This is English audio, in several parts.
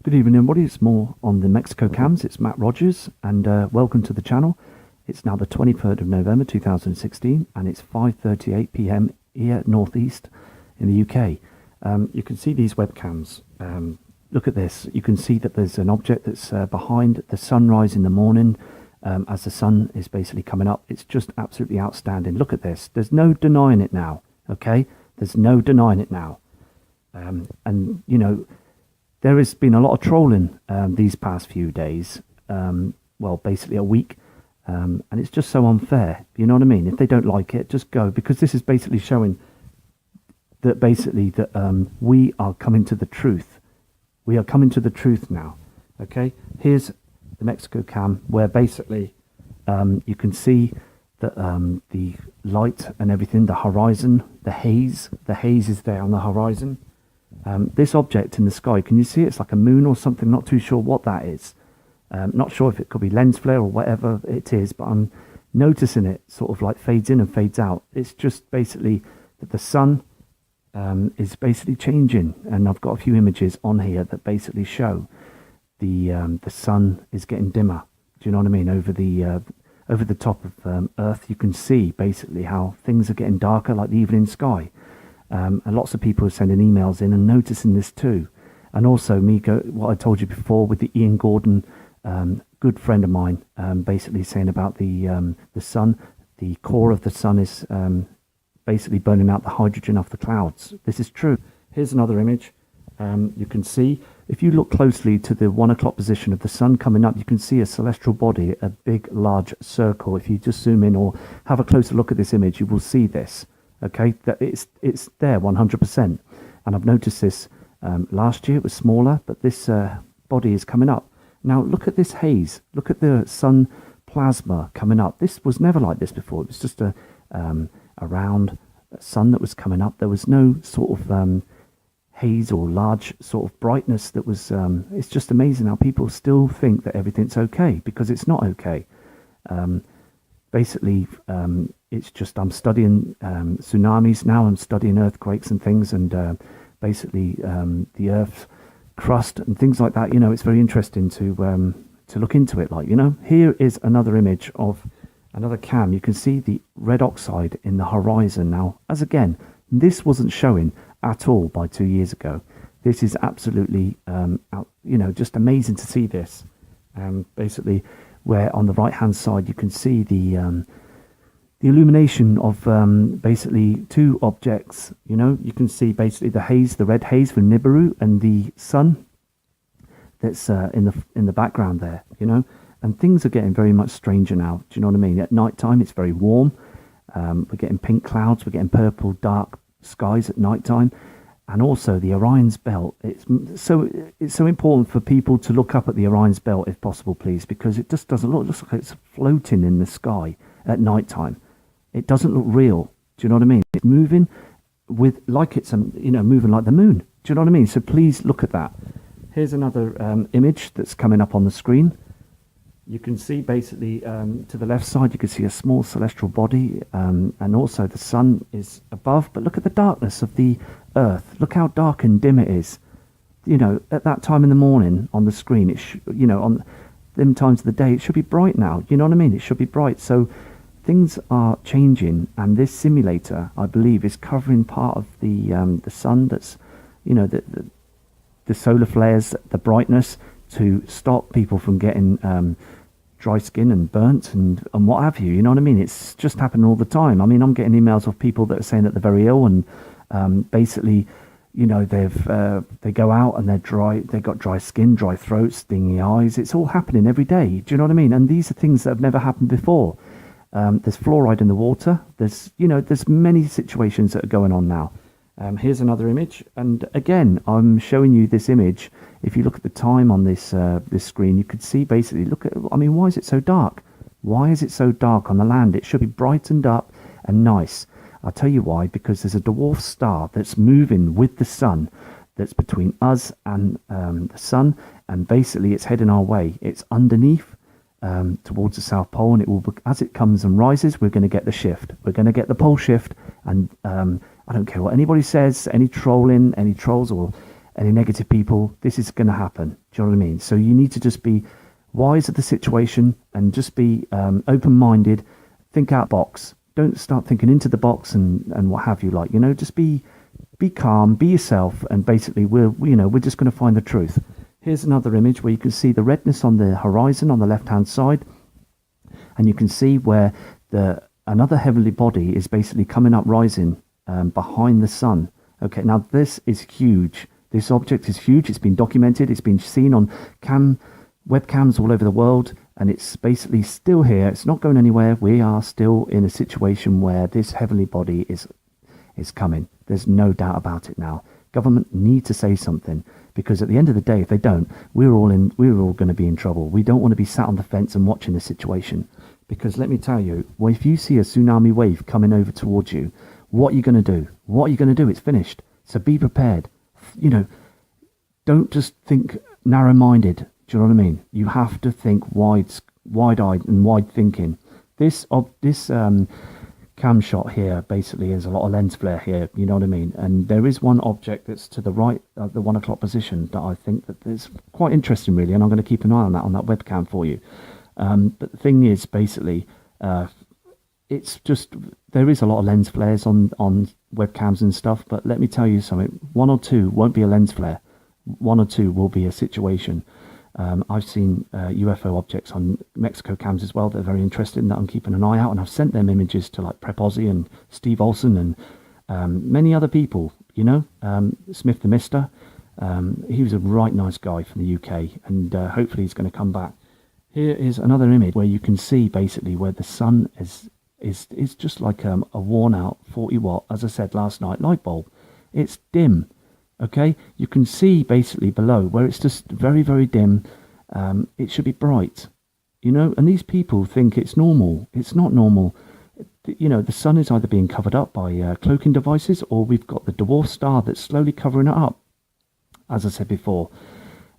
Good evening, everybody. It's more on the Mexico cams. It's Matt Rogers, and welcome to the channel. It's now the 23rd of November 2016, and it's 5:38 p.m. here northeast in the UK. You can see these webcams. Look at this. You can see that there's an object that's behind the sunrise in the morning as the sun is basically coming up. It's just absolutely outstanding. Look at this. There's no denying it now. Okay, there's no denying it now. And you know, there has been a lot of trolling these past few days, well, basically a week, and it's just so unfair. You know what I mean? If they don't like it, just go, because this is basically showing that we are coming to the truth. We are coming to the truth now. Okay, here's the Mexico cam, where basically you can see that the light and everything, the horizon, the haze is there on the horizon. This object in the sky, can you see it? It's like a moon or something, not too sure what that is. Not sure if it could be lens flare or whatever it is, but I'm noticing it sort of like fades in and fades out. It's just basically that the sun is basically changing, and I've got a few images on here that basically show the sun is getting dimmer. Do you know what I mean? Over the top of Earth, you can see basically how things are getting darker, like the evening sky. And lots of people are sending emails in and noticing this too. And also what I told you before with the Ian Gordon, good friend of mine, basically saying about the sun. The core of the sun is basically burning out the hydrogen off the clouds. This is true. Here's another image. You can see, if you look closely to the 1 o'clock position of the sun coming up, you can see a celestial body, a big large circle. If you just zoom in or have a closer look at this image, you will see this. Okay, that it's there 100%, and I've noticed this last year. It was smaller, but this body is coming up now. Look at this haze. Look at the sun plasma coming up. This was never like this before. It was just a round sun that was coming up. There was no sort of haze or large sort of brightness that was. It's just amazing how people still think that everything's okay, because it's not okay. Basically, it's just, I'm studying tsunamis now. I'm studying earthquakes and things, and basically the Earth's crust and things like that. You know, it's very interesting to look into it. Like, you know, here is another image of another cam. You can see the red oxide in the horizon now. As again, this wasn't showing at all by 2 years ago. This is absolutely, you know, just amazing to see this. Basically, where on the right hand side you can see the illumination of basically two objects. You know, you can see basically the haze, the red haze from NIBIRU, and the sun that's in the background there. You know, and things are getting very much stranger now. Do you know what I mean? At night time it's very warm. We're getting pink clouds. We're getting purple dark skies at night time. And also the Orion's belt. It's so important for people to look up at the Orion's belt if possible, please, because it just doesn't look. It looks like it's floating in the sky at night time. It doesn't look real. Do you know what I mean? It's moving with, like it's moving like the moon. Do you know what I mean? So please look at that. Here's another image that's coming up on the screen. You can see basically to the left side, you can see a small celestial body, and also the sun is above. But look at the darkness of the Earth. Look how dark and dim it is. You know, at that time in the morning on the screen, on them times of the day, it should be bright now. You know what I mean? It should be bright. So things are changing, and this simulator, I believe, is covering part of the sun. That's, you know, the solar flares, the brightness, to stop people from getting dry skin and burnt and what have you. You know what I mean? It's just happening all the time. I mean, I'm getting emails of people that are saying that they're very ill, and basically, you know, they go out and they're dry. They've got dry skin, dry throat, stingy eyes. It's all happening every day. Do you know what I mean? And these are things that have never happened before. There's fluoride in the water. There's many situations that are going on now. Here's another image, and again, I'm showing you this image. If you look at the time on this screen, you could see basically, why is it so dark? Why is it so dark on the land? It should be brightened up and nice. I'll tell you why, because there's a dwarf star that's moving with the sun, that's between us and the sun, and basically it's heading our way. It's underneath towards the South Pole, and it will, as it comes and rises, we're going to get the shift. We're going to get the pole shift, and I don't care what anybody says, any trolling, any trolls or any negative people, this is going to happen. Do you know what I mean? So you need to just be wise of the situation and just be open-minded, think out box. Don't start thinking into the box and what have you, like, you know, just be calm, be yourself, and basically we're just going to find the truth. Here's another image where you can see the redness on the horizon on the left-hand side, and you can see where another heavenly body is basically coming up, rising behind the sun. Okay, now this is huge. This object is huge. It's been documented. It's been seen on webcams all over the world, and it's basically still here. It's not going anywhere. We are still in a situation where this heavenly body is coming. There's no doubt about it now. Government need to say something, because at the end of the day, if they don't, we're all going to be in trouble. We don't want to be sat on the fence and watching the situation, because let me tell you, well, if you see a tsunami wave coming over towards you, what are you going to do? What are you going to do? It's finished. So be prepared. You know, don't just think narrow-minded. Do you know what I mean? You have to think wide-eyed and wide thinking. This cam shot here basically is a lot of lens flare here, you know what I mean? And there is one object that's to the right at the 1 o'clock position that I think that is quite interesting, really, and I'm going to keep an eye on that webcam for you. But the thing is, basically, it's just, there is a lot of lens flares on webcams and stuff, but let me tell you something, 1 or 2 won't be a lens flare. 1 or 2 will be a situation. I've seen UFO objects on Mexico cams as well that are very interesting, that I'm keeping an eye out, and I've sent them images to like Prep Aussie and Steve Olsen and many other people, you know, Smith the Mister. He was a right nice guy from the UK, and hopefully he's going to come back. Here is another image where you can see basically where the sun is just like a worn out 40 watt, as I said last night, light bulb. It's dim. Okay, you can see basically below where it's just very, very dim. It should be bright, you know, and these people think it's normal. It's not normal. You know, the sun is either being covered up by cloaking devices, or we've got the dwarf star that's slowly covering it up. As I said before,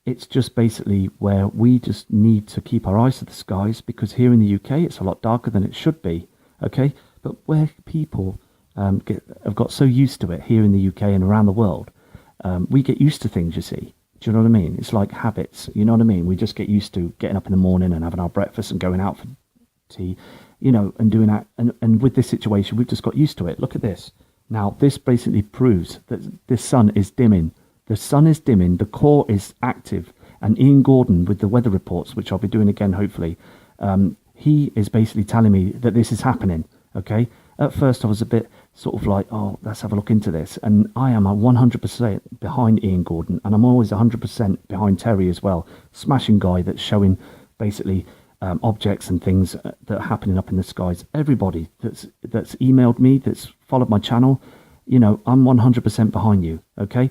it's just basically where we just need to keep our eyes to the skies, because here in the UK it's a lot darker than it should be. Okay, but where people have got so used to it here in the UK and around the world, we get used to things, you see. Do you know what I mean? It's like habits, you know what I mean? We just get used to getting up in the morning and having our breakfast and going out for tea, you know, and doing that. And with this situation, we've just got used to it. Look at this. Now, this basically proves that the sun is dimming. The sun is dimming, the core is active. And Ian Gordon, with the weather reports, which I'll be doing again, hopefully, he is basically telling me that this is happening, okay? At first, I was a bit sort of like, oh, let's have a look into this. And I am 100% behind Ian Gordon, and I'm always 100% behind Terry as well. Smashing guy that's showing basically objects and things that are happening up in the skies. Everybody that's emailed me, that's followed my channel, you know, I'm 100% behind you, okay?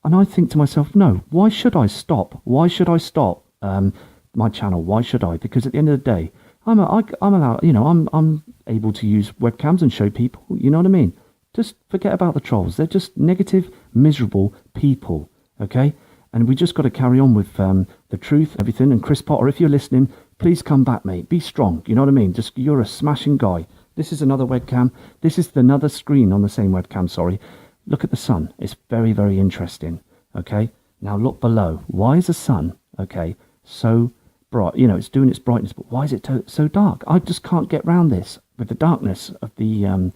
And I think to myself, no, why should I stop? Why should I stop my channel? Why should I? Because at the end of the day, I'm allowed, you know, I'm able to use webcams and show people, you know what I mean? Just forget about the trolls. They're just negative, miserable people, okay? And we just got to carry on with the truth, everything. And Chris Potter, if you're listening, please come back, mate. Be strong, you know what I mean? Just, you're a smashing guy. This is another webcam. This is another screen on the same webcam, sorry. Look at the sun. It's very, very interesting, okay? Now look below. Why is the sun, okay, so bright? You know, it's doing its brightness, but why is it so dark? I just can't get round this with the darkness of the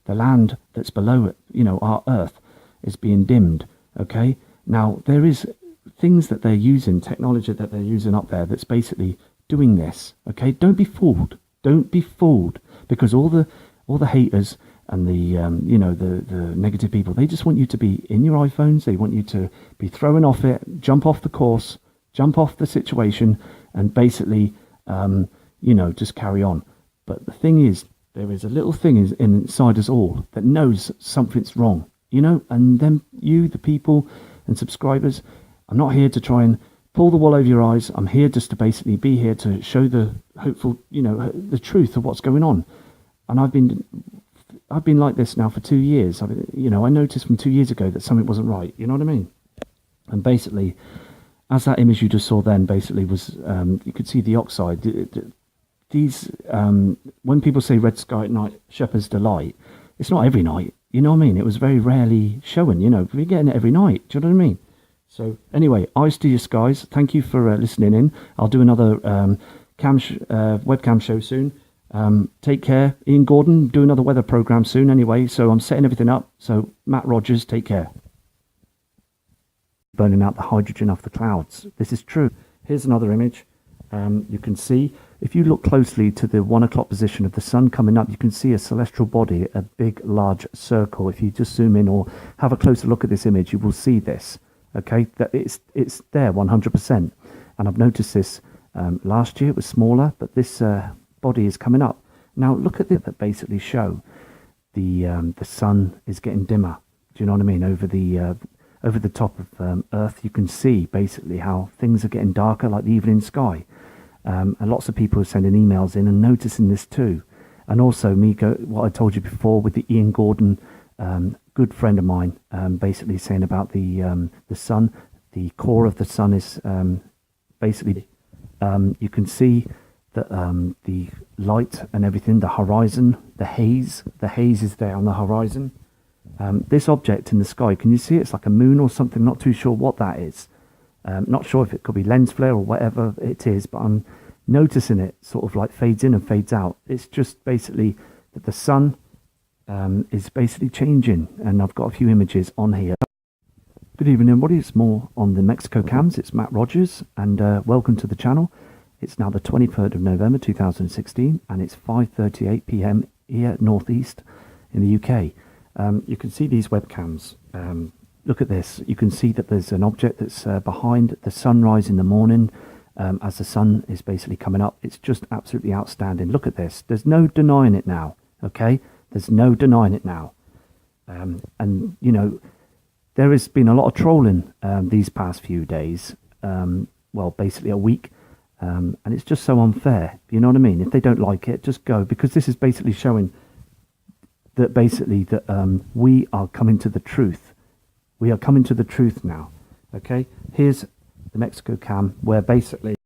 land that's below it. You know, our Earth is being dimmed, okay? Now, there is things that they're using, technology that they're using up there that's basically doing this, okay? Don't be fooled. Don't be fooled, because all the haters and the you know, the negative people, they just want you to be in your iPhones. They want you to be thrown off it, jump off the course, jump off the situation, and basically you know, just carry on. But the thing is, there is a little thing inside us all that knows something's wrong, you know. And then you, the people and subscribers, I'm not here to try and pull the wool over your eyes. I'm here just to basically be here to show the hopeful, you know, the truth of what's going on. And I've been like this now for 2 years. You know, I noticed from 2 years ago that something wasn't right. You know what I mean? And basically, as that image you just saw then basically was, you could see the oxide. These, when people say red sky at night, shepherd's delight, it's not every night. You know what I mean? It was very rarely showing. You know, we're getting it every night. Do you know what I mean? So anyway, eyes to you, skies. Thank you for listening in. I'll do another webcam show soon. Take care. Ian Gordon, do another weather program soon anyway. So I'm setting everything up. So Matt Rogers, take care. Burning out the hydrogen off the clouds. This is true. Here's another image. You can see, if you look closely to the 1 o'clock position of the sun coming up, you can see a celestial body, a big, large circle. If you just zoom in or have a closer look at this image, you will see this. Okay, that it's there 100%. And I've noticed this last year, it was smaller, but this body is coming up. Now look at this, that basically show the sun is getting dimmer. Do you know what I mean? Over the top of Earth, you can see basically how things are getting darker, like the evening sky. And lots of people are sending emails in and noticing this too. And also what I told you before with the Ian Gordon, good friend of mine, basically saying about the sun, the core of the sun is basically, you can see that the light and everything, the horizon, the haze is there on the horizon. This object in the sky, can you see it's like a moon or something? Not too sure what that is. Not sure if it could be lens flare or whatever it is, but I'm noticing it sort of like fades in and fades out. It's just basically that the sun is basically changing, and I've got a few images on here. Good evening everybody, it's more on the Mexico cams. It's Matt Rogers, and welcome to the channel. It's now the 23rd of November 2016, and it's 5:38 p.m. here northeast in the UK. You can see these webcams. Look at this. You can see that there's an object that's behind the sunrise in the morning as the sun is basically coming up. It's just absolutely outstanding. Look at this. There's no denying it now. Okay, there's no denying it now. And you know, there has been a lot of trolling these past few days. Well, basically a week. And it's just so unfair. You know what I mean? If they don't like it, just go, because this is basically showing that we are coming to the truth. We are coming to the truth now. Okay, here's the Mexico cam, where basically